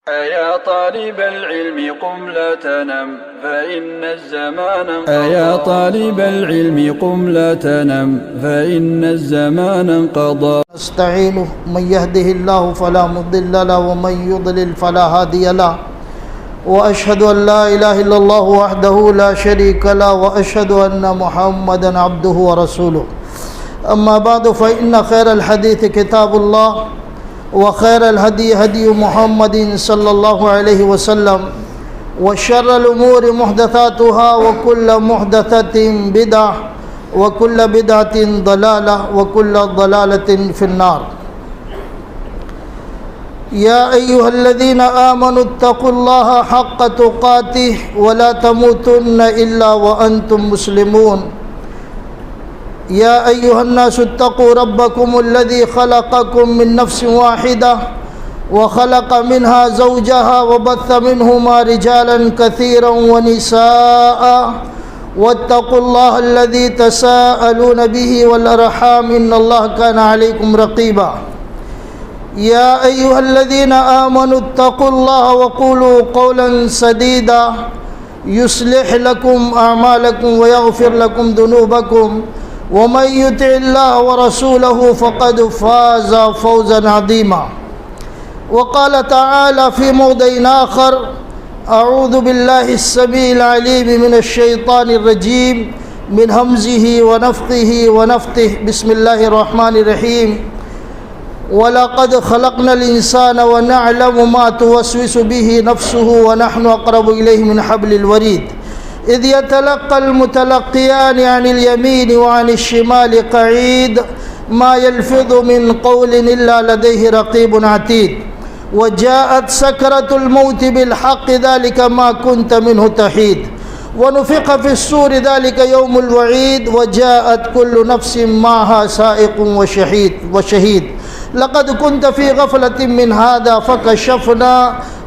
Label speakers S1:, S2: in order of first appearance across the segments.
S1: أيا طالب العلم قم لا تنم فإن الزمان
S2: أيا طالب العلم قم لا تنم فإن الزمان انقضى.
S3: نستعينه من يهده الله فلا مضل له ومن يضلل فلا هادي له وأشهد أن لا إله إلا الله وحده لا شريك له وأشهد أن محمدا عبده ورسوله. أما بعد فإن خير الحديث كتاب الله وخير الهدي هدي محمد صلى الله عليه وسلم وشر الأمور محدثاتها وكل محدثة بدعة وكل بدعة ضلالة وكل ضلالة في النار. يا أيها الذين آمنوا اتقوا الله حق تقاته ولا تموتن إلا وأنتم مسلمون. يا أيها الناس اتقوا ربكم الذي خلقكم من نفس واحدة وخلق منها زوجها وبث منهما رجالا كثيرا ونساء واتقوا الله الذي تساءلون به والأرحام إن الله كان عليكم رقيبا. يا أيها الذين آمنوا اتقوا الله وقولوا قولا سديدا يصلح لكم أعمالكم ويغفر لكم ذنوبكم ومن يطع الله ورسوله فقد فاز فوزا عظيما. وقال تعالى في موضع آخر: أعوذ بالله السميع العليم من الشيطان الرجيم من همزه ونفخه ونفثه. بسم الله الرحمن الرحيم. وَلَقَدْ خَلَقْنَا الْإِنسَانَ وَنَعْلَمُ مَا تُوَسْوِسُ بِهِ نَفْسُهُ وَنَحْنُ أَقْرَبُ إِلَيْهِ مِنْ حَبْلِ الْوَرِيدِ إِذْ يَتَلَقَّى الْمُتَلَقِّيَانِ عَنِ الْيَمِينِ وَعَنِ الشِّمَالِ قَعِيدٌ مَا يَلْفِظُ مِنْ قَوْلٍ إِلَّا لَدَيْهِ رَقِيبٌ عَتِيدٌ وَجَاءَتْ سَكْرَةُ الْمَوْتِ بِالْحَقِّ ذَلِكَ مَا كُنْتَ مِنْهُ تَحِيدُ وَنُفِخَ فِي الصُّورِ ذَلِكَ يَوْمُ الْوَعِيدِ وَجَاءَتْ كُلُّ نَفْسٍ مَعَهَا سَائِقٌ وشهيد لقد كنت في غفلة من هذا فكشفنا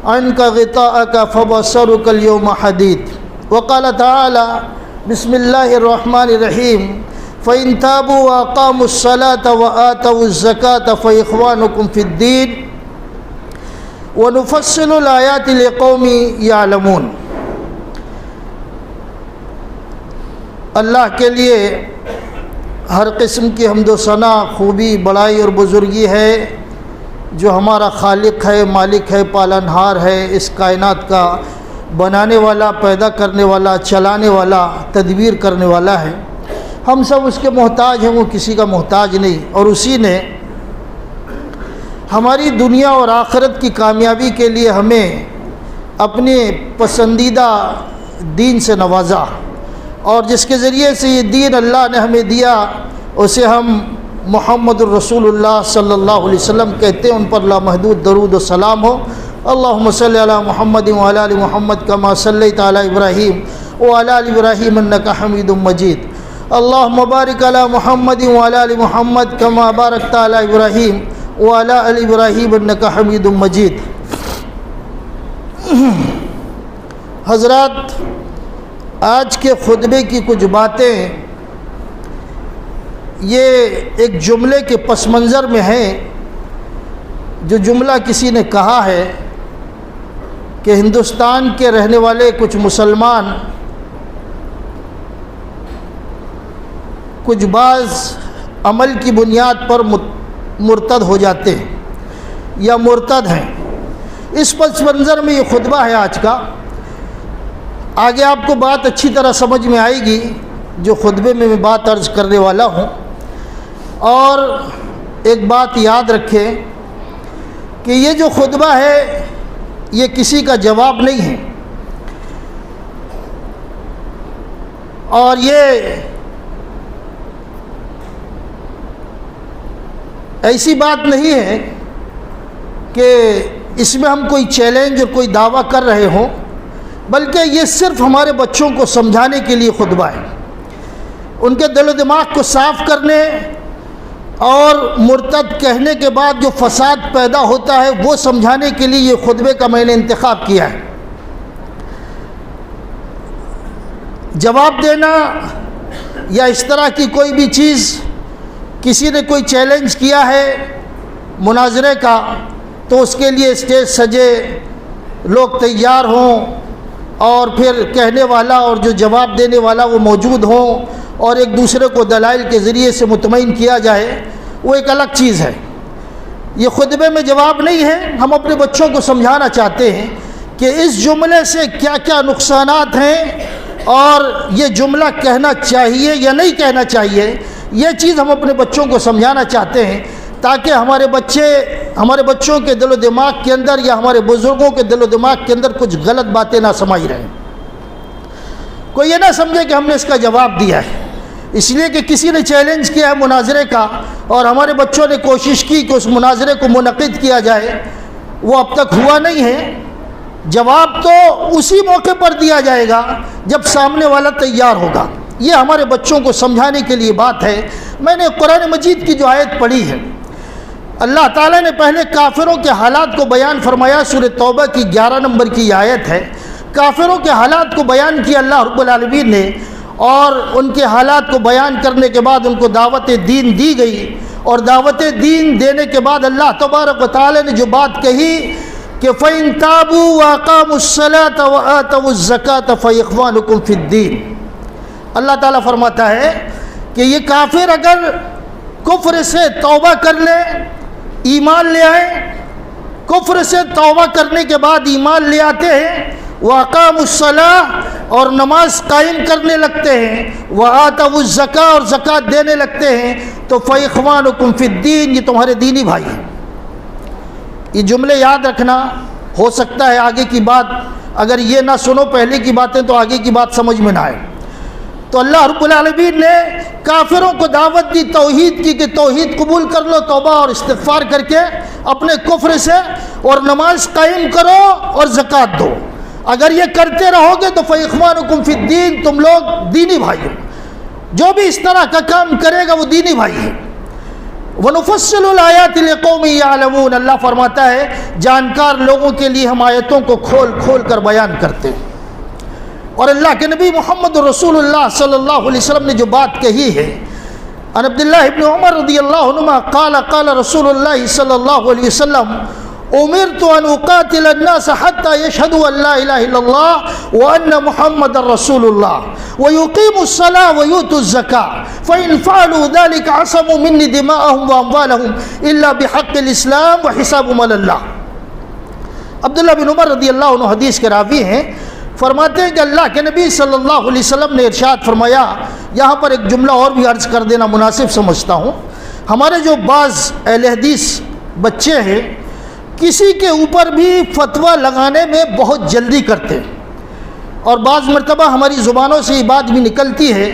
S3: عنك غطاءك فبصرك اليوم حديد. وقال تعالى: بسم الله الرحمن الرحيم. فإن تابوا وأقاموا الصلاة وآتوا الزكاة فإخوانكم في الدين ونفصل الآيات لقوم يعلمون. اللہ کے لیے ہر قسم کی حمد و ثنا، خوبی، بڑائی اور بزرگی ہے، جو ہمارا خالق ہے، مالک ہے، پالنہار ہے، اس کائنات کا بنانے والا، پیدا کرنے والا، چلانے والا، تدبیر کرنے والا ہے. ہم سب اس کے محتاج ہیں، وہ کسی کا محتاج نہیں. اور اسی نے ہماری دنیا اور آخرت کی کامیابی کے لیے ہمیں اپنے پسندیدہ دین سے نوازا، اور جس کے ذریعے سے یہ دین اللہ نے ہمیں دیا اسے ہم محمد الرسول اللہ صلی اللہ علیہ وسلم کہتے ہیں. ان پر لامحدود درود و سلام ہو. اللہم صلی علی محمد وعلی آل محمد کما صلیت علی ابراہیم وعلی آل ابراہیم انک حمید مجید. اللہم بارک علی محمد وعلی آل محمد کما بارکت علی ابراہیم وعلی آل ابراہیم انک حمید مجید. حضرات، آج کے خطبے کی کچھ باتیں یہ ایک جملے کے پس منظر میں ہیں. جو جملہ کسی نے کہا ہے کہ ہندوستان کے رہنے والے کچھ مسلمان کچھ بعض عمل کی بنیاد پر مرتد ہو جاتے ہیں یا مرتد ہیں. اس پس منظر میں یہ خطبہ ہے آج کا. آگے آپ کو بات اچھی طرح سمجھ میں آئے گی جو خطبے میں بات عرض کرنے والا ہوں. اور ایک بات یاد رکھیں کہ یہ جو خطبہ ہے یہ کسی کا جواب نہیں ہے، اور یہ ایسی بات نہیں ہے کہ اس میں ہم کوئی چیلنج اور کوئی دعویٰ کر رہے ہوں، بلکہ یہ صرف ہمارے بچوں کو سمجھانے کے لیے خطبہ ہے. ان کے دل و دماغ کو صاف کرنے اور مرتد کہنے کے بعد جو فساد پیدا ہوتا ہے وہ سمجھانے کے لیے یہ خطبے کا میں نے انتخاب کیا ہے. جواب دینا یا اس طرح کی کوئی بھی چیز، کسی نے کوئی چیلنج کیا ہے مناظرے کا تو اس کے لیے اسٹیج سجے، لوگ تیار ہوں اور پھر کہنے والا اور جو جواب دینے والا وہ موجود ہوں اور ایک دوسرے کو دلائل کے ذریعے سے مطمئن کیا جائے، وہ ایک الگ چیز ہے۔ یہ خطبے میں جواب نہیں ہے، ہم اپنے بچوں کو سمجھانا چاہتے ہیں کہ اس جملے سے کیا کیا نقصانات ہیں اور یہ جملہ کہنا چاہیے یا نہیں کہنا چاہیے، یہ چیز ہم اپنے بچوں کو سمجھانا چاہتے ہیں تاکہ ہمارے بچوں کے دل و دماغ کے اندر یا ہمارے بزرگوں کے دل و دماغ کے اندر کچھ غلط باتیں نہ سمائی رہیں، کوئی یہ نہ سمجھے کہ ہم نے اس کا جواب دیا ہے، اس لیے کہ کسی نے چیلنج کیا ہے مناظرے کا اور ہمارے بچوں نے کوشش کی کہ اس مناظرے کو منعقد کیا جائے، وہ اب تک ہوا نہیں ہے۔ جواب تو اسی موقع پر دیا جائے گا جب سامنے والا تیار ہوگا۔ یہ ہمارے بچوں کو سمجھانے کے لیے بات ہے۔ میں نے قرآن مجید کی جو آیت پڑھی ہے، اللہ تعالیٰ نے پہلے کافروں کے حالات کو بیان فرمایا، سورہ توبہ کی 11 نمبر کی آیت ہے۔ کافروں کے حالات کو بیان کیا اللہ رب العالمین نے، اور ان کے حالات کو بیان کرنے کے بعد ان کو دعوت دین دی گئی، اور دعوت دین دینے کے بعد اللہ تبارک و تعالیٰ نے جو بات کہی کہ فَإِن تَابُوا وَأَقَامُوا الصَّلَاةَ وَآتَوُا الزَّكَاةَ فَإِخْوَانُكُمْ فِي الدِّينِ۔ اللہ تعالیٰ فرماتا ہے کہ یہ کافر اگر کفر سے توبہ کر لیں، ایمان لے آئیں، کفر سے توبہ کرنے کے بعد ایمان لے آتے ہیں، وَأَقَامُوا الصَّلَاةَ اور نماز قائم کرنے لگتے ہیں، وَآتَوُا الزَّكَاةَ اور زکوٰۃ دینے لگتے ہیں، تو فَإِخْوَانُكُمْ فِي الدِّينِ یہ تمہارے دینی بھائی ہیں۔ یہ جملے یاد رکھنا، ہو سکتا ہے آگے کی بات اگر یہ نہ سنو پہلے کی باتیں تو آگے کی بات سمجھ میں نہ آئے۔ تو اللہ رب العالمین نے کافروں کو دعوت دی توحید کی کہ توحید قبول کر لو، توبہ اور استغفار کر کے اپنے کفر سے، اور نماز قائم کرو اور زکوٰۃ دو۔ اگر یہ کرتے رہو گے تو فَإِخْوَانُكُمْ فِي الدِّينِ تم لوگ دینی بھائی ہو۔ جو بھی اس طرح کا کام کرے گا وہ دینی بھائی ہے۔ وَنُفَصِّلُ الْآيَاتِ لِقَوْمٍ يَعْلَمُونَ اللہ فرماتا ہے جانکار لوگوں کے لیے ہم آیتوں کو کھول کھول کر بیان کرتے ہیں۔ اور اللہ کے نبی محمد رسول اللہ صلی اللہ علیہ وسلم نے جو بات کہی ہے، عن عبداللہ ابن عمر رضی اللہ عنہما قال قال رسول اللہ صلی اللہ علیہ وسلم امرت ان اقاتل الناس حتى يشهدوا ان لا اله الا الله وان محمد رسول الله ويقيموا الصلاه ويؤتوا الزكاه فان فعلوا ذلك عصموا مني دماءهم واموالهم الا بحق الاسلام وحسابهم على الله۔ عبداللہ بن عمر رضی اللہ عنہ حدیث کے راوی ہیں، فرماتے ہیں کہ اللہ کے نبی صلی اللہ علیہ وسلم نے ارشاد فرمایا، یہاں پر ایک جملہ اور بھی عرض کر دینا مناسب سمجھتا ہوں۔ ہمارے جو بعض اہل حدیث بچے ہیں کسی کے اوپر بھی فتویٰ لگانے میں بہت جلدی کرتے ہیں، اور بعض مرتبہ ہماری زبانوں سے یہ بات بھی نکلتی ہے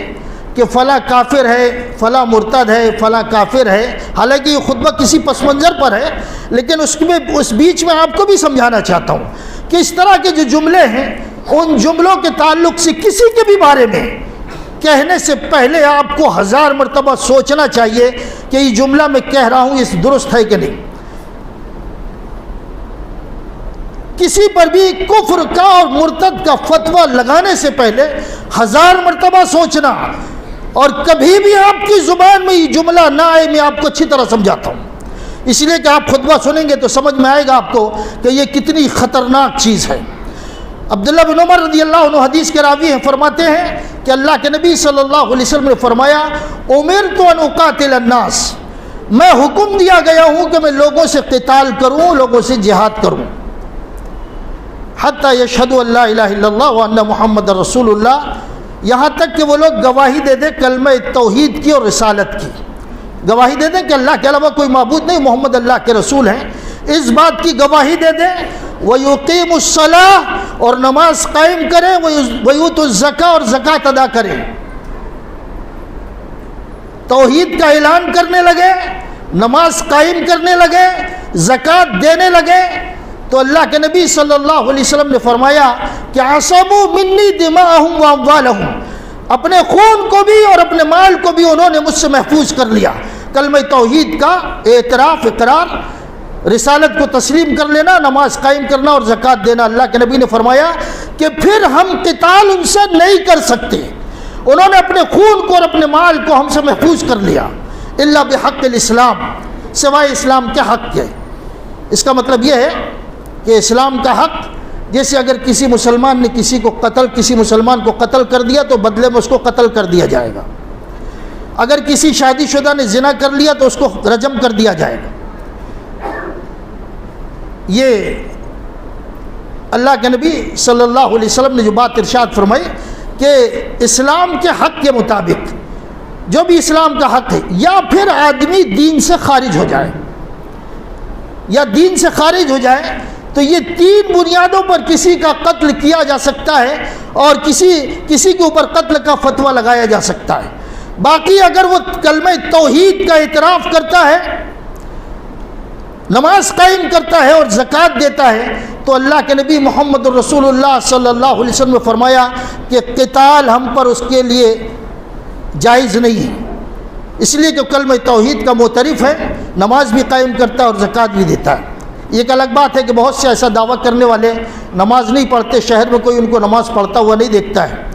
S3: کہ فلاں کافر ہے، فلاں مرتد ہے، فلاں کافر ہے، حالانکہ یہ خطبہ کسی پس منظر پر ہے، لیکن اس بیچ میں آپ کو بھی سمجھانا چاہتا ہوں کہ اس طرح کے جو جملے ہیں ان جملوں کے تعلق سے کسی کے بھی بارے میں کہنے سے پہلے آپ کو 1000 مرتبہ سوچنا چاہیے کہ یہ جملہ میں کہہ رہا ہوں یہ درست ہے کہ نہیں۔ کسی پر بھی کفر کا اور مرتد کا فتویٰ لگانے سے پہلے 1000 مرتبہ سوچنا، اور کبھی بھی آپ کی زبان میں یہ جملہ نہ آئے، میں آپ کو اچھی طرح سمجھاتا ہوں، اس لیے کہ آپ خطبہ سنیں گے تو سمجھ میں آئے گا آپ کو کہ یہ کتنی خطرناک چیز ہے۔ عبداللہ بن عمر رضی اللہ عنہ حدیث کے راوی ہیں، فرماتے ہیں کہ اللہ کے نبی صلی اللہ علیہ وسلم نے فرمایا امرت ان اقاتل الناس، میں حکم دیا گیا ہوں کہ میں لوگوں سے قتال کروں، لوگوں سے جہاد کروں، حتی یشہدوا ان لا الہ الا اللہ وان محمد رسول اللہ، یہاں تک کہ وہ لوگ گواہی دے دیں کلمہ توحید کی اور رسالت کی، گواہی دے دیں کہ اللہ کے علاوہ کوئی معبود نہیں، محمد اللہ کے رسول ہیں، اس بات کی گواہی دے دیں، وَيُقِيمُ الصَّلَاةَ اور نماز قائم کریں، وَيُؤْتُوا الزَّكَاةَ اور زکوٰۃ ادا کریں، توحید کا اعلان کرنے لگے، نماز قائم کرنے لگے، زکوٰۃ دینے لگے، تو اللہ کے نبی صلی اللہ علیہ وسلم نے فرمایا کہ عَصَمُوا مِنِّي دِمَاءَهُمْ وَأَمْوَالَهُمْ، اپنے خون کو بھی اور اپنے مال کو بھی انہوں نے مجھ سے محفوظ کر لیا۔ کلمہ توحید کا اعتراف، اقرار، رسالت کو تسلیم کر لینا، نماز قائم کرنا اور زکوٰۃ دینا۔ اللہ کے نبی نے فرمایا کہ پھر ہم قتال ان سے نہیں کر سکتے، انہوں نے اپنے خون کو اور اپنے مال کو ہم سے محفوظ کر لیا، الا بحق الاسلام، سوائے اسلام کے حق کے۔ اس کا مطلب یہ ہے کہ اسلام کا حق جیسے اگر کسی مسلمان نے کسی مسلمان کو قتل کر دیا تو بدلے میں اس کو قتل کر دیا جائے گا. اگر کسی شادی شدہ نے زنا کر لیا تو اس کو رجم کر دیا جائے گا. یہ اللہ کے نبی صلی اللہ علیہ وسلم نے جو بات ارشاد فرمائی کہ اسلام کے حق کے مطابق جو بھی اسلام کا حق ہے، یا پھر آدمی دین سے خارج ہو جائے، یا دین سے خارج ہو جائے، تو یہ 3 بنیادوں پر کسی کا قتل کیا جا سکتا ہے اور کسی کے اوپر قتل کا فتویٰ لگایا جا سکتا ہے. باقی اگر وہ کلمہ توحید کا اعتراف کرتا ہے، نماز قائم کرتا ہے اور زکوٰۃ دیتا ہے، تو اللہ کے نبی محمد رسول اللہ صلی اللہ علیہ وسلم نے فرمایا کہ قتال ہم پر اس کے لیے جائز نہیں ہے، اس لیے کہ کلمہ توحید کا معترف ہے، نماز بھی قائم کرتا ہے اور زکوٰۃ بھی دیتا ہے. ایک الگ بات ہے کہ بہت سے ایسا دعویٰ کرنے والے نماز نہیں پڑھتے، شہر میں کوئی ان کو نماز پڑھتا ہوا نہیں دیکھتا ہے.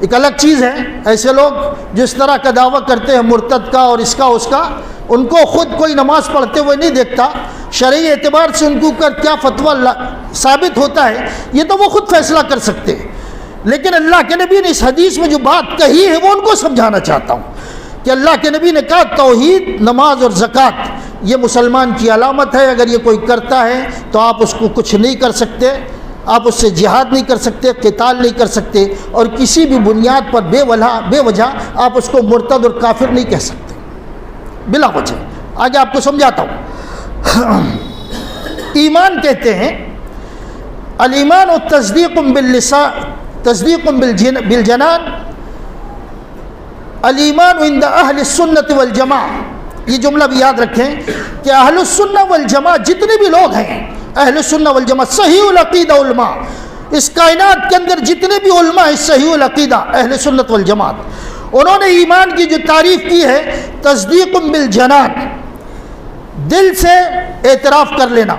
S3: ایک الگ چیز ہے ایسے لوگ جو اس طرح کا دعویٰ کرتے ہیں مرتد کا اور اس کا، ان کو خود کوئی نماز پڑھتے ہوئے نہیں دیکھتا. شرعی اعتبار سے ان کو کیا فتویٰ ثابت ہوتا ہے یہ تو وہ خود فیصلہ کر سکتے ہیں. لیکن اللہ کے نبی نے اس حدیث میں جو بات کہی ہے وہ ان کو سمجھانا چاہتا ہوں کہ اللہ کے نبی نے کہا توحید، نماز اور زکوٰۃ یہ مسلمان کی علامت ہے. اگر یہ کوئی کرتا ہے تو آپ اس کو کچھ نہیں کر سکتے، آپ اس سے جہاد نہیں کر سکتے، قتال نہیں کر سکتے، اور کسی بھی بنیاد پر بے وجہ آپ اس کو مرتد اور کافر نہیں کہہ سکتے بلا وجہ. آگے آپ کو سمجھاتا ہوں. ایمان کہتے ہیں الایمان تصدیق بالجنان، الایمان عند اہل السنت والجماعہ. یہ جملہ بھی یاد رکھیں کہ اہل السنہ والجماعہ جتنے بھی لوگ ہیں، اہل السنہ والجماعہ صحیح العقیدہ علماء، اس کائنات کے اندر جتنے بھی علماء ہیں صحیح العقیدہ اہل سنت والجماعت، انہوں نے ایمان کی جو تعریف کی ہے تصدیق بالجنان، دل سے اعتراف کر لینا،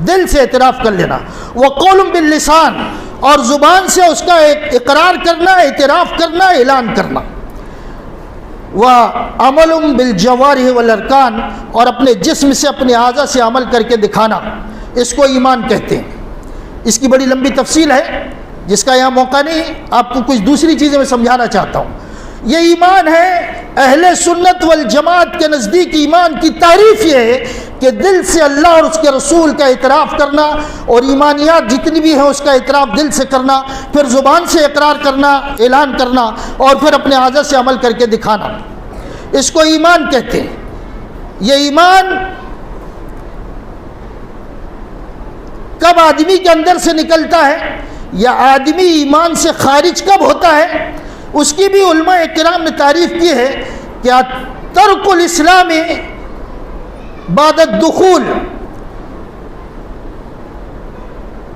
S3: دل سے اعتراف کر لینا، وقول باللسان، اور زبان سے اس کا اقرار کرنا، اعتراف کرنا، اعلان کرنا، وعمل بالجوارح والارکان، اور اپنے جسم سے اپنے اعضاء سے عمل کر کے دکھانا، اس کو ایمان کہتے ہیں. اس کی بڑی لمبی تفصیل ہے جس کا یہاں موقع نہیں، آپ کو کچھ دوسری چیزیں میں سمجھانا چاہتا ہوں. یہ ایمان ہے اہل سنت والجماعت کے نزدیک. ایمان کی تعریف یہ ہے کہ دل سے اللہ اور اس کے رسول کا اعتراف کرنا، اور ایمانیات جتنی بھی ہیں اس کا اعتراف دل سے کرنا، پھر زبان سے اقرار کرنا، اعلان کرنا، اور پھر اپنے اعضاء سے عمل کر کے دکھانا، اس کو ایمان کہتے ہیں. یہ ایمان کب آدمی کے اندر سے نکلتا ہے یا آدمی ایمان سے خارج کب ہوتا ہے، اس کی بھی علماء کرام نے تعریف کی ہے کہ ترک الاسلام بعد الدخول،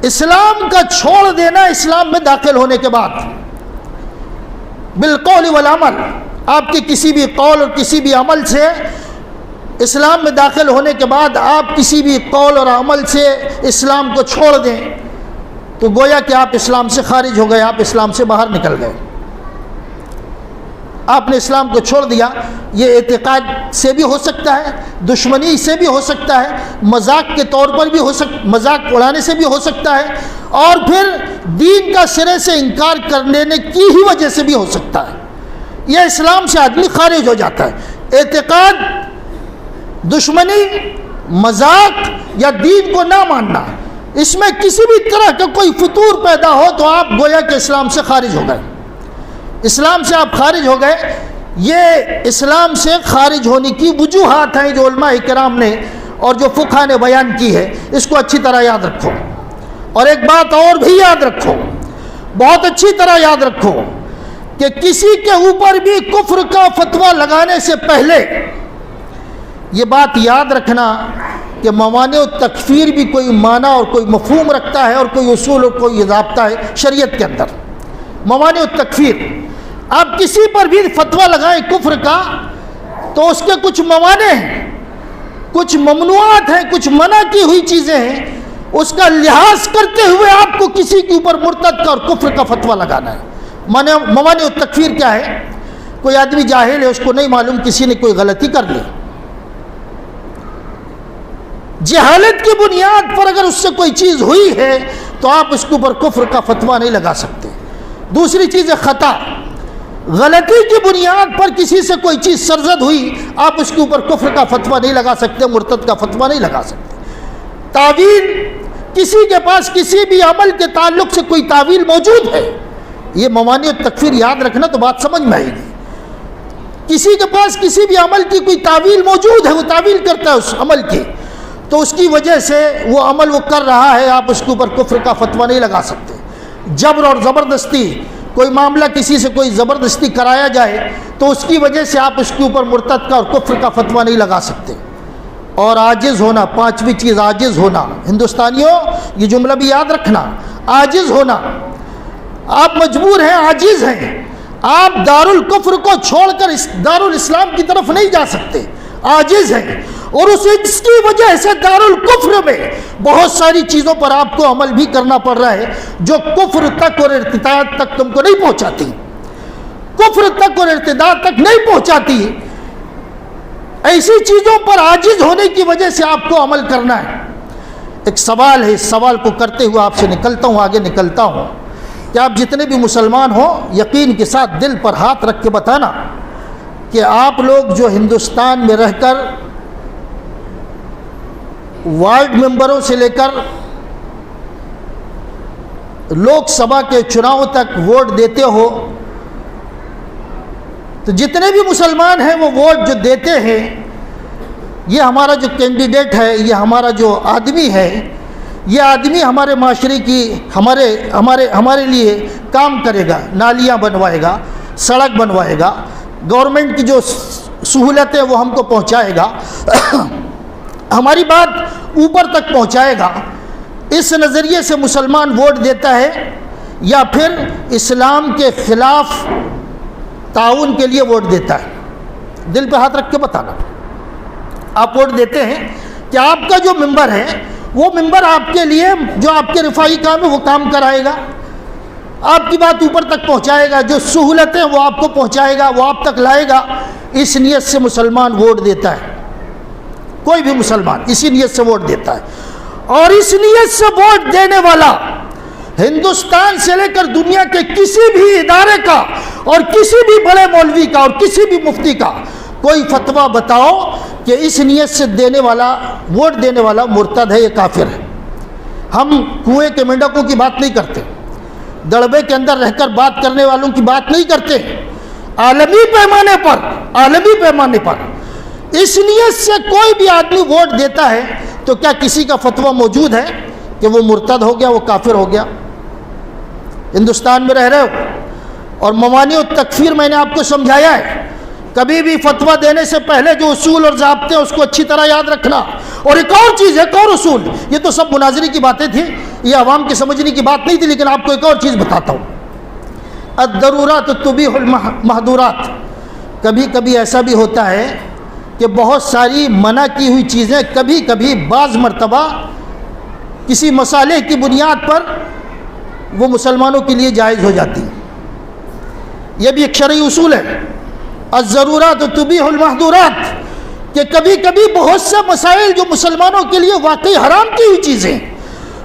S3: اسلام کا چھوڑ دینا اسلام میں داخل ہونے کے بعد، بالقول والعمل، آپ کے کسی بھی قول اور کسی بھی عمل سے اسلام میں داخل ہونے کے بعد آپ کسی بھی قول اور عمل سے اسلام کو چھوڑ دیں تو گویا کہ آپ اسلام سے خارج ہو گئے، آپ اسلام سے باہر نکل گئے، آپ نے اسلام کو چھوڑ دیا. یہ اعتقاد سے بھی ہو سکتا ہے، دشمنی سے بھی ہو سکتا ہے، مذاق کے طور پر بھی ہو سکتا، مذاق اڑانے سے بھی ہو سکتا ہے، اور پھر دین کا سرے سے انکار کر لینے کی ہی وجہ سے بھی ہو سکتا ہے. یہ اسلام سے آدمی خارج ہو جاتا ہے. اعتقاد، دشمنی، مذاق یا دین کو نہ ماننا، اس میں کسی بھی طرح کا کوئی فطور پیدا ہو تو آپ گویا کہ اسلام سے خارج ہو گئے، اسلام سے آپ خارج ہو گئے. یہ اسلام سے خارج ہونے کی وجوہات ہیں جو علماء کرام نے اور جو فقہ نے بیان کی ہے، اس کو اچھی طرح یاد رکھو. اور ایک بات اور بھی یاد رکھو، بہت اچھی طرح یاد رکھو کہ کسی کے اوپر بھی کفر کا فتویٰ لگانے سے پہلے یہ بات یاد رکھنا کہ موانع التکفیر بھی کوئی معنی اور کوئی مفہوم رکھتا ہے اور کوئی اصول اور کوئی ضابطہ ہے شریعت کے اندر. موانع التکفیر، آپ کسی پر بھی فتویٰ لگائیں کفر کا تو اس کے کچھ موانع ہیں، کچھ ممنوعات ہیں، کچھ منع کی ہوئی چیزیں ہیں، اس کا لحاظ کرتے ہوئے آپ کو کسی کے اوپر مرتد کا اور کفر کا فتویٰ لگانا ہے. موانع التکفیر کیا ہے؟ کوئی آدمی جاہل ہے، اس کو نہیں معلوم، کسی نے کوئی غلطی کر لی، جہالت کی بنیاد پر اگر اس سے کوئی چیز ہوئی ہے تو آپ اس کے اوپر کفر کا فتویٰ نہیں لگا سکتے۔ دوسری چیز ہے خطا، غلطی کی بنیاد پر کسی سے کوئی چیز سرزد ہوئی، آپ اس کے اوپر کفر کا فتویٰ نہیں لگا سکتے، مرتد کا فتویٰ نہیں لگا سکتے۔ تعویل، کسی کے پاس کسی بھی عمل کے تعلق سے کوئی تعویل موجود ہے، یہ موانع التکفیر یاد رکھنا تو بات سمجھ میں آئے گی۔ کسی کے پاس کسی بھی عمل کی کوئی تعویل موجود ہے، وہ تعویل کرتا ہے اس عمل کی، تو اس کی وجہ سے وہ عمل وہ کر رہا ہے، آپ اس کے اوپر کفر کا فتویٰ نہیں لگا سکتے۔ جبر اور زبردستی، کوئی معاملہ کسی سے کوئی زبردستی کرایا جائے تو اس کی وجہ سے آپ اس کے اوپر مرتد کا اور کفر کا فتویٰ نہیں لگا سکتے۔ اور عاجز ہونا، پانچویں چیز عاجز ہونا۔ ہندوستانیوں یہ جملہ بھی یاد رکھنا، عاجز ہونا، آپ مجبور ہیں، عاجز ہیں، آپ دارالکفر کو چھوڑ کر دارالاسلام کی طرف نہیں جا سکتے، عاجز ہیں، اور اس کی وجہ سے دارالکفر میں بہت ساری چیزوں پر آپ کو عمل بھی کرنا پڑ رہا ہے جو کفر تک اور ارتداد تک تم کو نہیں پہنچاتی، کفر تک اور ارتداد تک نہیں پہنچاتی۔ ایسی چیزوں پر عاجز ہونے کی وجہ سے آپ کو عمل کرنا ہے۔ ایک سوال ہے، اس سوال کو کرتے ہوئے آپ سے نکلتا ہوں، آگے نکلتا ہوں کہ آپ جتنے بھی مسلمان ہوں یقین کے ساتھ دل پر ہاتھ رکھ کے بتانا کہ آپ لوگ جو ہندوستان میں رہ کر وارڈ ممبروں سے لے کر لوک سبھا کے چناؤ تک ووٹ دیتے ہو، تو جتنے بھی مسلمان ہیں وہ ووٹ جو دیتے ہیں، یہ ہمارا جو کینڈیڈیٹ ہے، یہ ہمارا جو آدمی ہے، یہ آدمی ہمارے معاشرے کی ہمارے لیے کام کرے گا، نالیاں بنوائے گا، سڑک بنوائے گا، گورنمنٹ کی جو سہولتیں وہ ہم کو پہنچائے گا، ہماری بات اوپر تک پہنچائے گا۔ اس نظریے سے مسلمان ووٹ دیتا ہے یا پھر اسلام کے خلاف تعاون کے لیے ووٹ دیتا ہے؟ دل پہ ہاتھ رکھ کے بتانا۔ آپ ووٹ دیتے ہیں کہ آپ کا جو ممبر ہے وہ ممبر آپ کے لیے جو آپ کے رفاہی کام ہے وہ کام کرائے گا، آپ کی بات اوپر تک پہنچائے گا، جو سہولتیں وہ آپ کو پہنچائے گا، وہ آپ تک لائے گا۔ اس نیت سے مسلمان ووٹ دیتا ہے، کوئی بھی مسلمان اسی نیت سے ووٹ دیتا ہے، اور اس نیت سے ووٹ دینے والا ہندوستان سے لے کر دنیا کے کسی بھی ادارے کا اور کسی بھی بڑے مولوی کا اور کسی بھی مفتی کا کوئی فتویٰ بتاؤ کہ اس نیت سے دینے والا ووٹ دینے والا مرتد ہے، یہ کافر ہے۔ ہم کنویں کے مینڈکوں کی بات نہیں کرتے، دڑبے کے اندر رہ کر بات کرنے والوں کی بات نہیں کرتے، عالمی پیمانے پر اس نیت سے کوئی بھی آدمی ووٹ دیتا ہے تو کیا کسی کا فتویٰ موجود ہے کہ وہ مرتد ہو گیا، وہ کافر ہو گیا؟ ہندوستان میں رہ رہے ہو، اور موانع التکفیر میں نے آپ کو سمجھایا ہے، کبھی بھی فتویٰ دینے سے پہلے جو اصول اور ضابطے ہیں اس کو اچھی طرح یاد رکھنا۔ اور ایک اور چیز ہے، ایک اور اصول، یہ تو سب مناظری کی باتیں تھیں، یہ عوام کے سمجھنے کی بات نہیں تھی، لیکن آپ کو ایک اور چیز بتاتا ہوں۔ الضرورات تبیح المحظورات۔ کبھی کبھی ایسا بھی ہوتا ہے کہ بہت ساری منع کی ہوئی چیزیں کبھی کبھی بعض مرتبہ کسی مسئلے کی بنیاد پر وہ مسلمانوں کے لیے جائز ہو جاتی ہیں۔ یہ بھی ایک شرعی اصول ہے، الضرورات تبیح المحظورات، کہ کبھی کبھی بہت سے مسائل جو مسلمانوں کے لیے واقعی حرام کی ہوئی چیزیں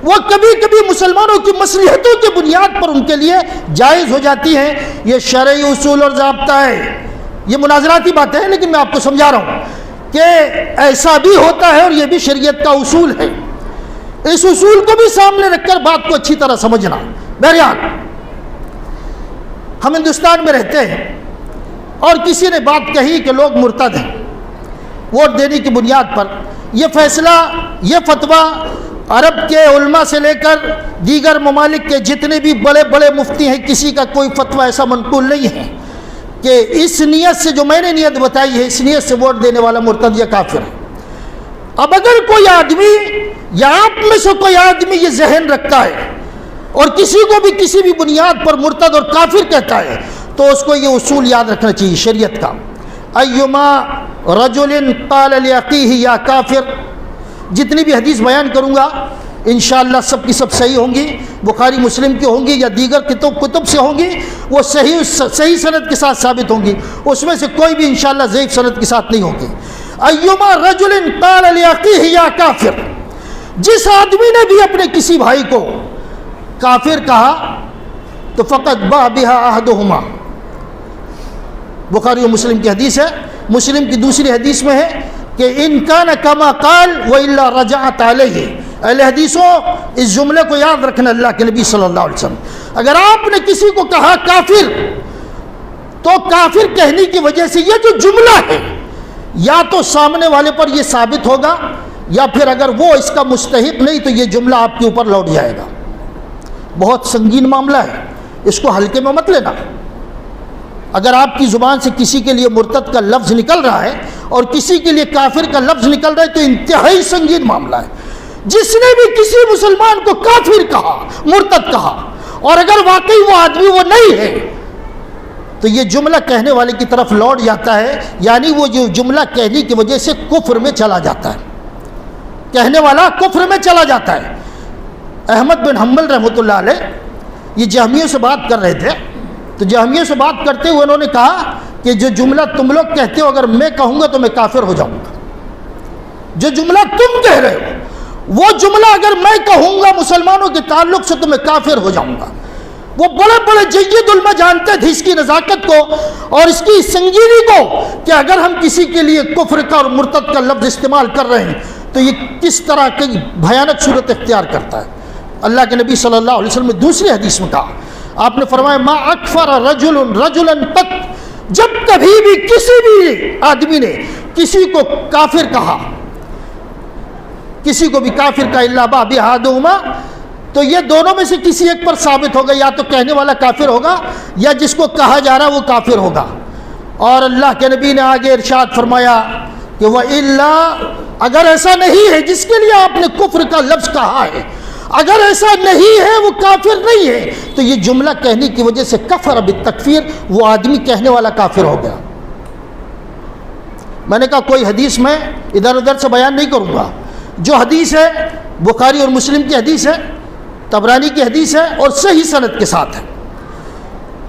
S3: وہ کبھی کبھی مسلمانوں کی مصلحتوں کی بنیاد پر ان کے لیے جائز ہو جاتی ہیں۔ یہ شرعی اصول اور ضابطہ ہے، یہ مناظراتی باتیں ہیں لیکن میں آپ کو سمجھا رہا ہوں کہ ایسا بھی ہوتا ہے اور یہ بھی شریعت کا اصول ہے۔ اس اصول کو بھی سامنے رکھ کر بات کو اچھی طرح سمجھنا۔ بہرحال ہم ہندوستان میں رہتے ہیں اور کسی نے بات کہی کہ لوگ مرتد ہیں، ووٹ دینے کی بنیاد پر یہ فیصلہ، یہ فتویٰ عرب کے علماء سے لے کر دیگر ممالک کے جتنے بھی بڑے بڑے مفتی ہیں، کسی کا کوئی فتویٰ ایسا منقول نہیں ہے کہ اس نیت سے جو میں نے نیت بتائی ہے، اس نیت سے ووٹ دینے والا مرتد یا کافر ہے۔ اب اگر کوئی آدمی یا آپ میں سے کوئی آدمی یہ ذہن رکھتا ہے اور کسی کو بھی کسی بھی بنیاد پر مرتد اور کافر کہتا ہے تو اس کو یہ اصول یاد رکھنا چاہیے شریعت کا۔ ایما رجل قال لاخیہ یا کافر، جتنی بھی حدیث بیان کروں گا انشاءاللہ سب کی سب صحیح ہوں گی، بخاری مسلم کی ہوں گی یا دیگر کتب سے ہوں گی، وہ صحیح سند کے ساتھ ثابت ہوں گی، اس میں سے کوئی بھی انشاءاللہ ضعیف سند کے ساتھ نہیں ہوگی۔ ایما رجل قال لاخیہ یا کافر، جس آدمی نے بھی اپنے کسی بھائی کو کافر کہا تو فقط با بہا احدہما، بخاری و مسلم کی حدیث ہے۔ مسلم کی دوسری حدیث میں ہے کہ ان کان کما قال والا رجعت علیہ۔ اہل حدیثوں اس جملے کو یاد رکھنا، اللہ کے نبی صلی اللہ علیہ وسلم اگر آپ نے کسی کو کہا کافر تو کافر کہنے کی وجہ سے یہ جو جملہ ہے یا تو سامنے والے پر یہ ثابت ہوگا یا پھر اگر وہ اس کا مستحق نہیں تو یہ جملہ آپ کے اوپر لوٹ جائے گا۔ بہت سنگین معاملہ ہے، اس کو ہلکے میں مت لینا۔ اگر آپ کی زبان سے کسی کے لیے مرتد کا لفظ نکل رہا ہے اور کسی کے لیے کافر کا لفظ نکل رہا ہے تو انتہائی سنگین معاملہ ہے۔ جس نے بھی کسی مسلمان کو کافر کہا، مرتد کہا، اور اگر واقعی وہ آدمی وہ نہیں ہے تو یہ جملہ کہنے والے کی طرف لوٹ جاتا ہے، یعنی وہ جو جملہ کہنے کی وجہ سے کفر میں چلا جاتا ہے، کہنے والا کفر میں چلا جاتا ہے۔ احمد بن حنبل رحمۃ اللہ علیہ یہ جہمیوں سے بات کر رہے تھے، تو جہمیوں سے بات کرتے ہوئے انہوں نے کہا کہ جو جملہ تم لوگ کہتے ہو اگر میں کہوں گا تو میں کافر ہو جاؤں گا۔ جو جملہ تم کہہ رہے ہو وہ جملہ اگر میں کہوں گا مسلمانوں کے تعلق سے تو میں کافر ہو جاؤں گا۔ وہ بڑے بڑے جید علماء جانتے تھے اس کی نزاکت کو اور اس کی سنگینی کو کہ اگر ہم کسی کے لیے کفر کا اور مرتد کا لفظ استعمال کر رہے ہیں تو یہ کس طرح کی بھیانک صورت اختیار کرتا ہے۔ اللہ کے نبی صلی اللہ علیہ وسلم نے دوسری حدیث میں کہا، آپ نے فرمایا ما اکفر رجل رجلا قط، جب کبھی بھی کسی بھی آدمی نے کسی کو کافر کہا، کسی کو بھی کافر کا الا با بہادہما، تو یہ دونوں میں سے کسی ایک پر ثابت ہوگا، یا تو کہنے والا کافر ہوگا یا جس کو کہا جا رہا وہ کافر ہوگا۔ اور اللہ کے نبی نے آگے ارشاد فرمایا کہ وَإِلَّا، اگر ایسا نہیں ہے جس کے لیے آپ نے کفر کا لفظ کہا ہے، اگر ایسا نہیں ہے وہ کافر نہیں ہے تو یہ جملہ کہنے کی وجہ سے کفر بالتکفیر، وہ آدمی کہنے والا کافر ہو گیا۔ میں نے کہا کوئی حدیث میں ادھر ادھر سے بیان نہیں کروں گا، جو حدیث ہے بخاری اور مسلم کی حدیث ہے، طبرانی کی حدیث ہے اور صحیح سند کے ساتھ ہے۔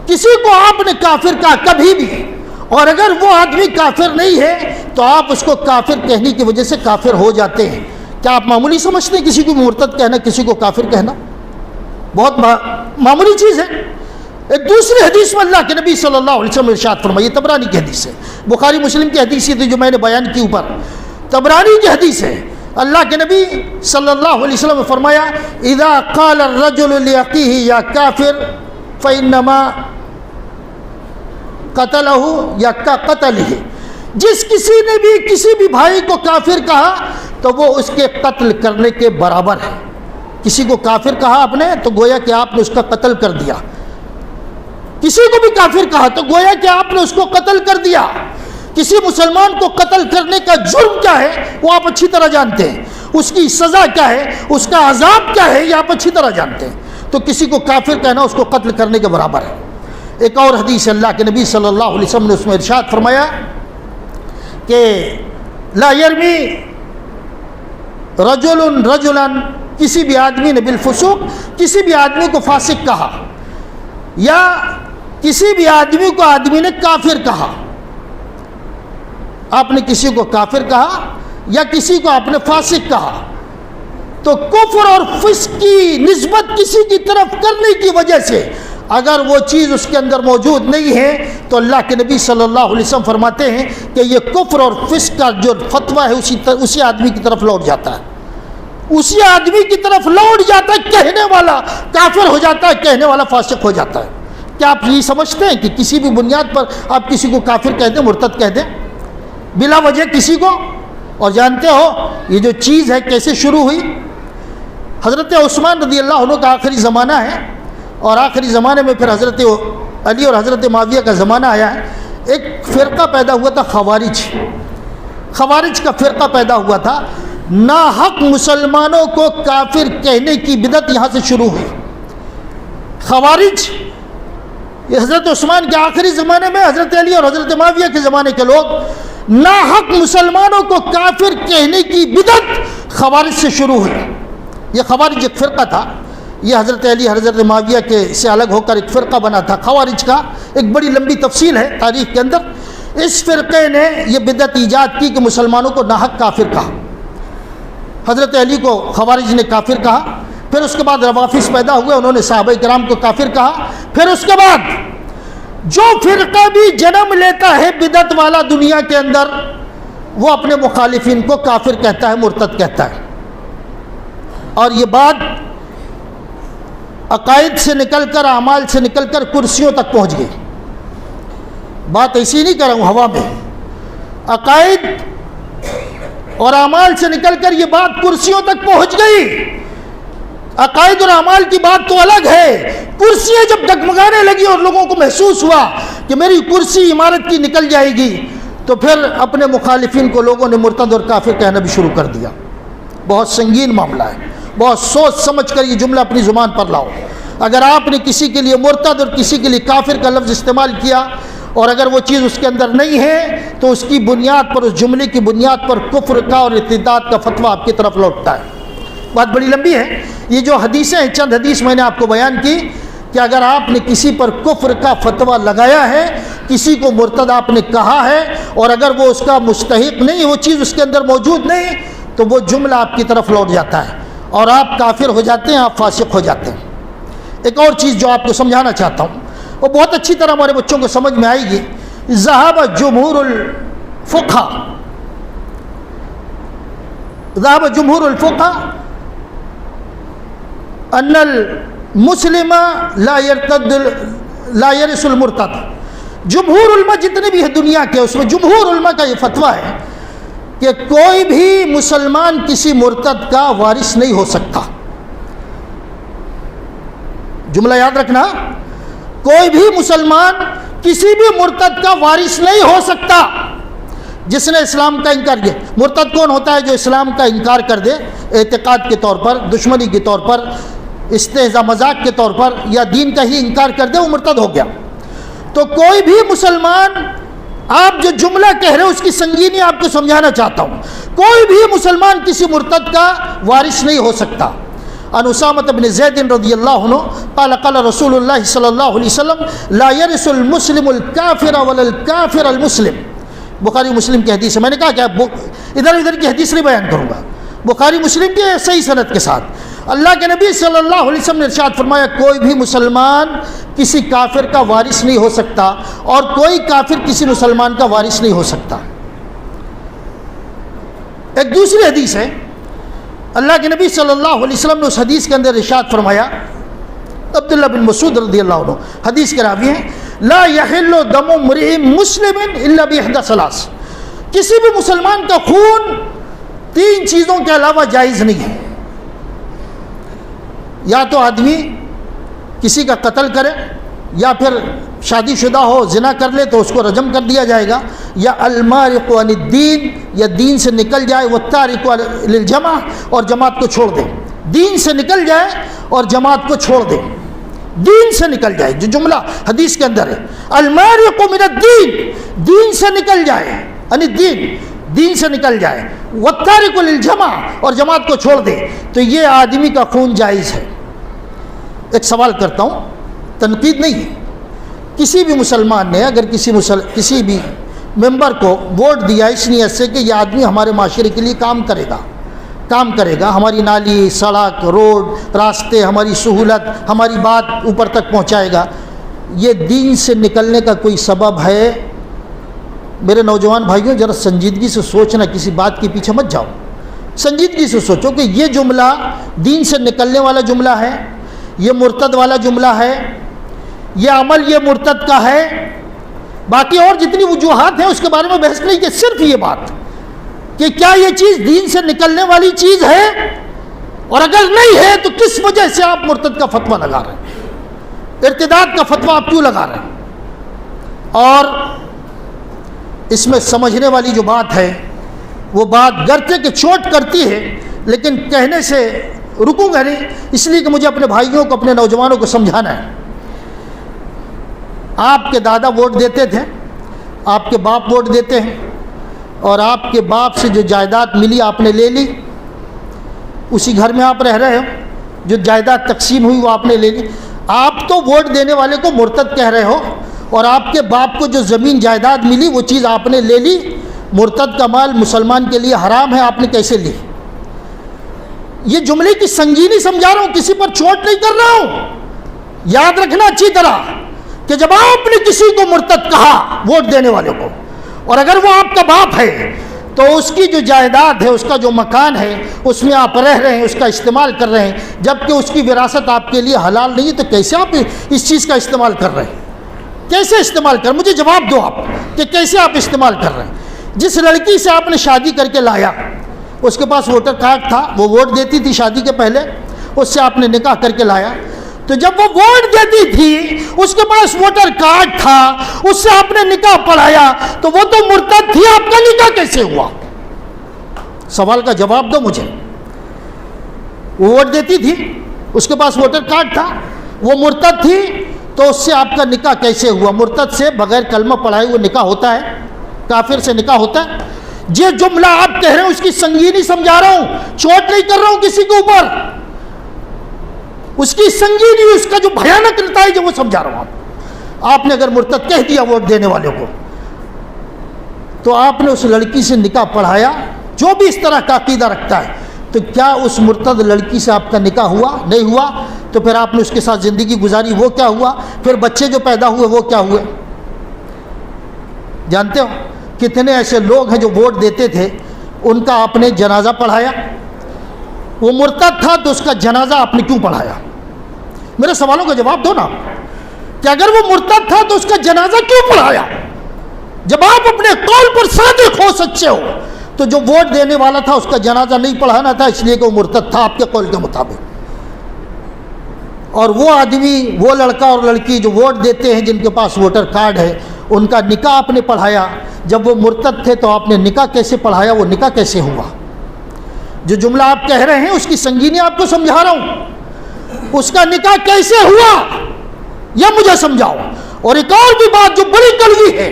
S3: کسی کو آپ نے کافر کہا کبھی بھی، اور اگر وہ آدمی کافر نہیں ہے تو آپ اس کو کافر کہنے کی وجہ سے کافر ہو جاتے ہیں۔ کیا آپ معمولی سمجھتے ہیں کسی کو مرتد کہنا، کسی کو کافر کہنا؟ بہت معمولی چیز ہے۔ ایک دوسری حدیث میں اللہ کے نبی صلی اللہ علیہ وسلم ارشاد فرمائیے، طبرانی کی حدیث ہے، بخاری مسلم کی حدیث تھی جو میں نے بیان کی اوپر، طبرانی کی حدیث ہے۔ اللہ کے نبی صلی اللہ علیہ وسلم نے فرمایا اذا قال الرجل لاخيه یا کافر فانما قتله یا قتله، جس کسی نے بھی کسی بھی بھائی کو کافر کہا تو وہ اس کے قتل کرنے کے برابر ہے۔ کسی کو کافر کہا آپ نے تو گویا کہ آپ نے اس کا قتل کر دیا، کسی کو بھی کافر کہا تو گویا کہ آپ نے اس کو قتل کر دیا۔ کسی مسلمان کو قتل کرنے کا جرم کیا ہے وہ آپ اچھی طرح جانتے ہیں، اس کی سزا کیا ہے، اس کا عذاب کیا ہے یہ آپ اچھی طرح جانتے ہیں، تو کسی کو کافر کہنا اس کو قتل کرنے کے برابر ہے۔ ایک اور حدیث اللہ کے نبی صلی اللہ علیہ وسلم نے اس میں ارشاد فرمایا کہ لا یرمی رجل رجلا، کسی بھی آدمی نے بالفسوق، کسی بھی آدمی کو فاسق کہا یا کسی بھی آدمی کو آدمی نے کافر کہا، آپ نے کسی کو کافر کہا یا کسی کو آپ نے فاسق کہا تو کفر اور فسق کی نسبت کسی کی طرف کرنے کی وجہ سے اگر وہ چیز اس کے اندر موجود نہیں ہے تو اللہ کے نبی صلی اللہ علیہ وسلم فرماتے ہیں کہ یہ کفر اور فسق کا جو فتویٰ ہے اسی آدمی کی طرف لوٹ جاتا ہے، اسی آدمی کی طرف لوٹ جاتا ہے، کہنے والا کافر ہو جاتا ہے، کہنے والا فاسق ہو جاتا ہے۔ کیا آپ یہ سمجھتے ہیں کہ کسی بھی بنیاد پر آپ کسی کو کافر کہہ دیں، مرتد کہہ دیں بلا وجہ کسی کو؟ اور جانتے ہو یہ جو چیز ہے کیسے شروع ہوئی؟ حضرت عثمان رضی اللہ عنہ کا آخری زمانہ ہے اور آخری زمانے میں پھر حضرت علی اور حضرت معاویہ کا زمانہ آیا ہے۔ ایک فرقہ پیدا ہوا تھا خوارج کا فرقہ پیدا ہوا تھا، ناحق مسلمانوں کو کافر کہنے کی بدعت یہاں سے شروع ہوئی۔ خوارج یہ حضرت عثمان کے آخری زمانے میں، حضرت علی اور حضرت معاویہ کے زمانے کے لوگ ناحق مسلمانوں کو کافر کہنے کی بدعت خوارج سے شروع ہوئی۔ یہ خوارج ایک فرقہ تھا، یہ حضرت علی حضرت معاویہ کے سے الگ ہو کر ایک فرقہ بنا تھا خوارج کا، ایک بڑی لمبی تفصیل ہے تاریخ کے اندر۔ اس فرقے نے یہ بدعت ایجاد کی کہ مسلمانوں کو ناحق کافر کہا۔ حضرت علی کو خوارج نے کافر کہا، پھر اس کے بعد روافض پیدا ہوئے، انہوں نے صحابہ کرام کو کافر کہا. پھر اس کے بعد جو فرقہ بھی جنم لیتا ہے بدعت والا دنیا کے اندر، وہ اپنے مخالفین کو کافر کہتا ہے، مرتد کہتا ہے. اور یہ بات عقائد سے نکل کر، اعمال سے نکل کر کرسیوں تک پہنچ گئی. بات ایسی نہیں کر رہا ہوں ہوا میں، عقائد اور اعمال سے نکل کر یہ بات کرسیوں تک پہنچ گئی. عقائد اور اعمال کی بات تو الگ ہے، کرسیاں جب ڈگمگانے لگی اور لوگوں کو محسوس ہوا کہ میری کرسی عمارت کی نکل جائے گی، تو پھر اپنے مخالفین کو لوگوں نے مرتد اور کافر کہنا بھی شروع کر دیا. بہت سنگین معاملہ ہے، بہت سوچ سمجھ کر یہ جملہ اپنی زبان پر لاؤ. اگر آپ نے کسی کے لیے مرتد اور کسی کے لیے کافر کا لفظ استعمال کیا اور اگر وہ چیز اس کے اندر نہیں ہے تو اس کی بنیاد پر، اس جملے کی بنیاد پر کفر کا اور ارتداد کا فتویٰ آپ کی طرف لوٹتا ہے. بات بڑی لمبی ہے. یہ جو حدیثیں ہیں، چند حدیث میں نے آپ کو بیان کی کہ اگر آپ نے کسی پر کفر کا فتویٰ لگایا ہے، کسی کو مرتد آپ نے کہا ہے، اور اگر وہ اس کا مستحق نہیں، وہ چیز اس کے اندر موجود نہیں، تو وہ جملہ آپ کی طرف لوٹ جاتا ہے اور آپ کافر ہو جاتے ہیں، آپ فاسق ہو جاتے ہیں. ایک اور چیز جو آپ کو سمجھانا چاہتا ہوں، وہ بہت اچھی طرح ہمارے بچوں کو سمجھ میں آئے گی. ذہب جمہور الفقہاء ان المسلم لا يرث المرتد. جمہور علماء جتنے بھی ہیں دنیا کے، اس میں جمہور علماء کا یہ فتویٰ ہے کہ کوئی بھی مسلمان کسی مرتد کا وارث نہیں ہو سکتا. جملہ یاد رکھنا، کوئی بھی مسلمان کسی بھی مرتد کا وارث نہیں ہو سکتا جس نے اسلام کا انکار کیا. مرتد کون ہوتا ہے؟ جو اسلام کا انکار کر دے، اعتقاد کے طور پر، دشمنی کے طور پر، استہزاء مذاق کے طور پر، یا دین کا ہی انکار کر دے، وہ مرتد ہو گیا. تو کوئی بھی مسلمان، آپ جو جملہ کہہ رہے ہو اس کی سنگینی آپ کو سمجھانا چاہتا ہوں، کوئی بھی مسلمان کسی مرتد کا وارث نہیں ہو سکتا. عن اسامہ بن زید رضی اللہ عنہ قال قال رسول اللہ صلی اللہ علیہ وسلم لا يرث المسلم الکافر ولا الکافر المسلم. بخاری مسلم کی حدیث ہے. میں نے کہا کہ ادھر ادھر کی حدیث نہیں بیان کروں گا، بخاری مسلم کی صحیح سند کے ساتھ. اللہ کے نبی صلی اللہ علیہ وسلم نے ارشاد فرمایا کوئی بھی مسلمان کسی کافر کا وارث نہیں ہو سکتا اور کوئی کافر کسی مسلمان کا وارث نہیں ہو سکتا. ایک دوسری حدیث ہے، اللہ کے نبی صلی اللہ علیہ وسلم نے اس حدیث کے اندر ارشاد فرمایا، عبداللہ بن مسعود رضی اللہ عنہ حدیث کے راوی ہیں، لا یحل دم امرئ مسلم الا باحدى ثلاث. کسی بھی مسلمان کا خون تین چیزوں کے علاوہ جائز نہیں ہے. یا تو آدمی کسی کا قتل کرے، یا پھر شادی شدہ ہو زنا کر لے تو اس کو رجم کر دیا جائے گا، یا المارق عن الدین، یا دین سے نکل جائے، والتارک للجماع، اور جماعت کو چھوڑ دے. دین سے نکل جائے اور جماعت کو چھوڑ دے، دین سے نکل جائے، جو جملہ حدیث کے اندر ہے المارق من الدین، دین سے نکل جائے، یعنی دین سے نکل جائے، والتارک للجماع، اور جماعت کو چھوڑ دے، تو یہ آدمی کا خون جائز ہے. ایک سوال کرتا ہوں، تنقید نہیں ہے. کسی بھی مسلمان نے اگر کسی بھی ممبر کو ووٹ دیا اس نیت سے کہ یہ آدمی ہمارے معاشرے کے لیے کام کرے گا، ہماری نالی، سڑک، روڈ، راستے، ہماری سہولت، ہماری بات اوپر تک پہنچائے گا، یہ دین سے نکلنے کا کوئی سبب ہے؟ میرے نوجوان بھائیوں، ذرا سنجیدگی سے سوچنا، کسی بات کے پیچھے مت جاؤ. سنجیدگی سے سوچو کہ یہ جملہ دین سے نکلنے والا جملہ ہے، یہ مرتد والا جملہ ہے، یہ عمل یہ مرتد کا ہے. باقی اور جتنی وجوہات ہیں اس کے بارے میں بحث نہیں، کہ صرف یہ بات کہ کیا یہ چیز دین سے نکلنے والی چیز ہے، اور اگر نہیں ہے تو کس وجہ سے آپ مرتد کا فتویٰ لگا رہے ہیں، ارتداد کا فتویٰ آپ کیوں لگا رہے ہیں. اور اس میں سمجھنے والی جو بات ہے وہ بات گرچہ کہ چوٹ کرتی ہے لیکن کہنے سے رکوں گا نہیں، اس لیے کہ مجھے اپنے بھائیوں کو، اپنے نوجوانوں کو سمجھانا ہے. آپ کے دادا ووٹ دیتے تھے، آپ کے باپ ووٹ دیتے ہیں، اور آپ کے باپ سے جو جائیداد ملی آپ نے لے لی، اسی گھر میں آپ رہ رہے ہو، جو جائیداد تقسیم ہوئی وہ آپ نے لے لی. آپ تو ووٹ دینے والے کو مرتد کہہ رہے ہو، اور آپ کے باپ کو جو زمین جائیداد ملی وہ چیز آپ نے لے لی. مرتد کا مال مسلمان کے لیے حرام ہے، آپ نے کیسے لی؟ یہ جملے کی سنگینی سمجھا رہا ہوں، کسی پر چوٹ نہیں کر رہا ہوں. یاد رکھنا اچھی طرح کہ جب آپ نے کسی کو مرتد کہا ووٹ دینے والوں کو، اور اگر وہ آپ کا باپ ہے تو اس کی جو جائیداد ہے، اس کا جو مکان ہے، اس میں آپ رہ رہے ہیں، اس کا استعمال کر رہے ہیں، جبکہ اس کی وراثت آپ کے لیے حلال نہیں ہے، تو کیسے آپ اس چیز کا استعمال کر رہے ہیں؟ کیسے استعمال کر، مجھے جواب دو آپ کہ کیسے آپ استعمال کر رہے ہیں؟ جس لڑکی سے آپ نے شادی کر کے لایا، اس کے پاس ووٹر کارڈ تھا، وہ ووٹ دیتی تھی شادی کے پہلے، اس سے آپ نے نکاح کر کے لایا، تو جب وہ ووٹ دیتی تھی اس کے پاس ووٹر کارڈ تھا، اس سے آپ نے نکاح پڑھایا، تو وہ تو مرتد تھی، آپ کا نکاح کیسے ہوا؟ سوال کا جواب دو مجھے. وہ ووٹ دیتی تھی، اس کے پاس ووٹر کارڈ تھا، وہ مرتد تھی، تو اس سے آپ کا نکاح کیسے ہوا؟ مرتد سے بغیر کلمہ پڑھائے وہ نکاح ہوتا ہے؟ کافر سے نکاح ہوتا ہے؟ یہ جملہ آپ کہہ رہے ہیں، اس کی سنگینی سمجھا رہا ہوں، چوٹ نہیں کر رہا ہوں کسی کے اوپر، اس کی سنگینی، اس کا جو بھیانک نتائج ہے وہ سمجھا رہا ہوں. آپ نے اگر مرتد کہہ دیا ووٹ دینے والوں کو، تو آپ نے اس لڑکی سے نکاح پڑھایا، جو بھی اس طرح کا عقیدہ رکھتا ہے، تو کیا اس مرتد لڑکی سے آپ کا نکاح ہوا؟ نہیں ہوا. تو پھر آپ نے اس کے ساتھ زندگی گزاری، وہ کیا ہوا؟ پھر بچے جو پیدا ہوئے وہ کیا ہوئے؟ جانتے ہو کتنے ایسے لوگ ہیں جو ووٹ دیتے تھے، ان کا آپ نے جنازہ پڑھایا. وہ مرتد تھا تو اس کا جنازہ آپ نے کیوں پڑھایا؟ میرے سوالوں کا جواب دو نا، کہ اگر وہ مرتد تھا تو اس کا جنازہ کیوں پڑھایا؟ جب آپ اپنے قول پر صادق ہو، سچے ہو، تو جو ووٹ دینے والا تھا اس کا جنازہ نہیں پڑھانا تھا، اس لیے کہ وہ مرتد تھا آپ کے قول کے مطابق. اور وہ آدمی، وہ لڑکا اور لڑکی جو ووٹ دیتے ہیں، جن کے پاس ووٹر کارڈ ہے، ان کا نکاح آپ نے پڑھایا. جب وہ مرتد تھے تو آپ نے نکاح کیسے پڑھایا؟ وہ نکاح کیسے ہوا؟ جو جملہ آپ کہہ رہے ہیں اس کی سنگینی آپ کو سمجھا رہا ہوں، اس کا نکاح کیسے ہوا یہ مجھے سمجھاؤ. اور ایک اور بھی بات جو بڑی کڑوی ہے،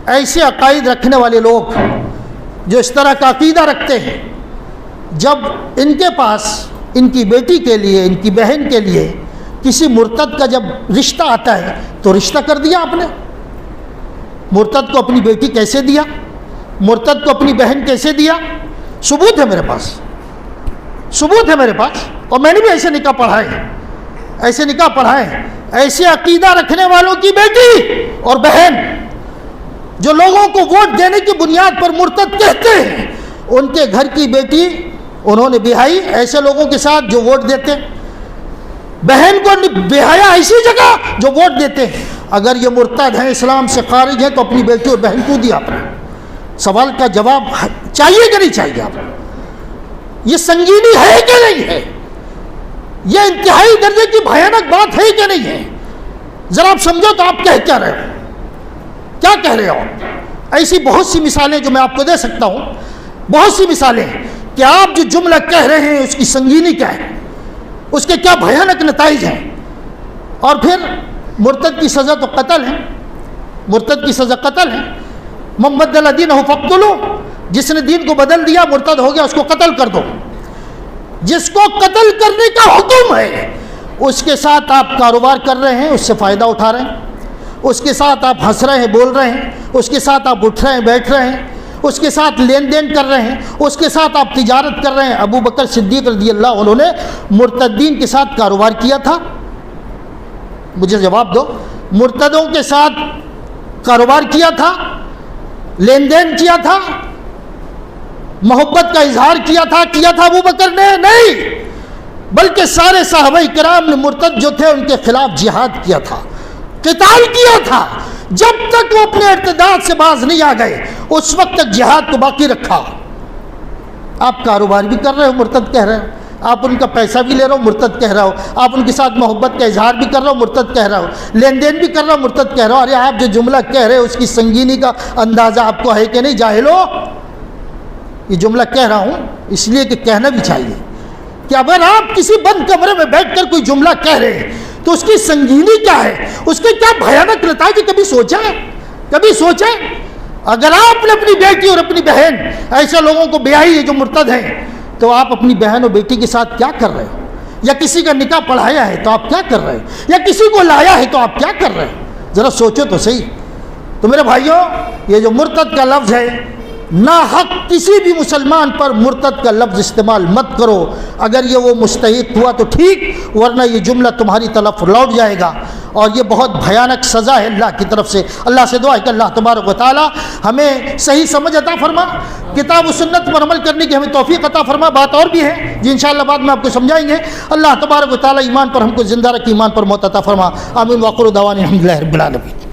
S3: ایسے عقائد رکھنے والے لوگ جو اس طرح کا عقیدہ رکھتے ہیں، جب ان کے پاس ان کی بیٹی کے لیے، ان کی بہن کے لیے کسی مرتد کا جب رشتہ آتا ہے تو رشتہ کر دیا آپ نے. مرتد کو اپنی بیٹی کیسے دیا؟ مرتد کو اپنی بہن کیسے دیا؟ ثبوت ہے میرے پاس، ثبوت ہے میرے پاس، اور میں نے بھی ایسے نکاح پڑھائے، ایسے نکاح پڑھائے. ایسے عقیدہ رکھنے والوں کی بیٹی اور بہن جو لوگوں کو ووٹ دینے کی بنیاد پر مرتد کہتے ہیں، ان کے گھر کی بیٹی انہوں نے بیاہی ایسے لوگوں کے ساتھ جو ووٹ دیتے ہیں، بہن کو بیاہیا ایسی جگہ جو ووٹ دیتے ہیں. اگر یہ مرتد ہیں، اسلام سے خارج ہیں، تو اپنی بیٹی اور بہن کو دیا آپ نے. سوال کا جواب چاہیے کہ نہیں چاہیے؟ آپ یہ سنگینی ہے کہ نہیں ہے؟ یہ انتہائی درجے کی بھیانک بات ہے کہ نہیں ہے؟ ذرا آپ سمجھو تو آپ کہہ کیا رہے ہو، کیا کہہ رہے ہو؟ ایسی بہت سی مثالیں جو میں آپ کو دے سکتا ہوں، بہت سی مثالیں کہ آپ جو جملہ کہہ رہے ہیں اس کی سنگینی کیا ہے، اس کے کیا بھیانک نتائج ہیں. اور پھر مرتد کی سزا تو قتل ہے، مرتد کی سزا قتل ہے. من بدل دینہ فاقتلوہ، جس نے دین کو بدل دیا، مرتد ہو گیا، اس کو قتل کر دو. جس کو قتل کرنے کا حکم ہے اس کے ساتھ آپ کاروبار کر رہے ہیں، اس سے فائدہ اٹھا رہے ہیں، اس کے ساتھ آپ ہنس رہے ہیں، بول رہے ہیں، اس کے ساتھ آپ اٹھ رہے ہیں، بیٹھ رہے ہیں، اس کے ساتھ لین دین کر رہے ہیں، اس کے ساتھ آپ تجارت کر رہے ہیں. ابو بکر صدیق رضی اللہ عنہ نے مرتدین کے ساتھ کاروبار کیا تھا؟ مجھے جواب دو. مرتدوں کے ساتھ کاروبار کیا تھا، لین دین کیا تھا، محبت کا اظہار کیا تھا ابو بکر نے؟ نہیں، بلکہ سارے صحابہ کرام نے مرتد جو تھے ان کے خلاف جہاد کیا تھا، قتال کیا تھا. جب تک وہ اپنے ارتداد سے باز نہیں آ گئے اس وقت تک جہاد کو باقی رکھا. آپ کاروبار بھی کر رہے ہو، مرتد کہہ رہے ہو. آپ ان کا پیسہ بھی لے رہے ہو، مرتد کہہ رہا ہو. آپ ان کے ساتھ محبت کا اظہار بھی کر رہے ہو، مرتد کہہ رہا ہو. لین دین بھی کر رہا ہو، مرتد کہہ رہا ہو. ارے آپ جو جملہ کہہ رہے ہو اس کی سنگینی کا اندازہ آپ کو ہے کہ نہیں جاہلو؟ یہ جملہ کہہ رہا ہوں اس لیے کہ کہنا بھی چاہیے کہ اگر آپ کسی بند کمرے میں بیٹھ کر کوئی جملہ کہہ رہے ہیں تو اس کی سنگینی کیا ہے، اس کے کیا بھیانک نتائج. کبھی سوچا ہے؟ کبھی سوچا ہے؟ اگر آپ نے اپنی بیٹی اور اپنی بہن ایسے لوگوں کو بیاہی ہے جو مرتد ہیں، تو آپ اپنی بہن اور بیٹی کے ساتھ کیا کر رہے ہو؟ یا کسی کا نکاح پڑھایا ہے تو آپ کیا کر رہے ہو؟ یا کسی کو لایا ہے تو آپ کیا کر رہے ہو؟ ذرا سوچو تو صحیح. تو میرے بھائیوں، یہ جو مرتد کا لفظ ہے ناحق کسی بھی مسلمان پر مرتد کا لفظ استعمال مت کرو. اگر یہ وہ مستحق ہوا تو ٹھیک، ورنہ یہ جملہ تمہاری طرف لوٹ جائے گا، اور یہ بہت بھیانک سزا ہے اللہ کی طرف سے. اللہ سے دعا ہے کہ اللہ تبارک و تعالی ہمیں صحیح سمجھ عطا فرما، کتاب و سنت پر عمل کرنے کی ہمیں توفیق عطا فرما. بات اور بھی ہے جی انشاءاللہ بعد میں آپ کو سمجھائیں گے. اللہ تبارک و تعالی ایمان پر ہم کو زندہ رکھ، ایمان پر موت عطا فرما. آمین. واخر دعوانا الحمدللہ رب العالمین.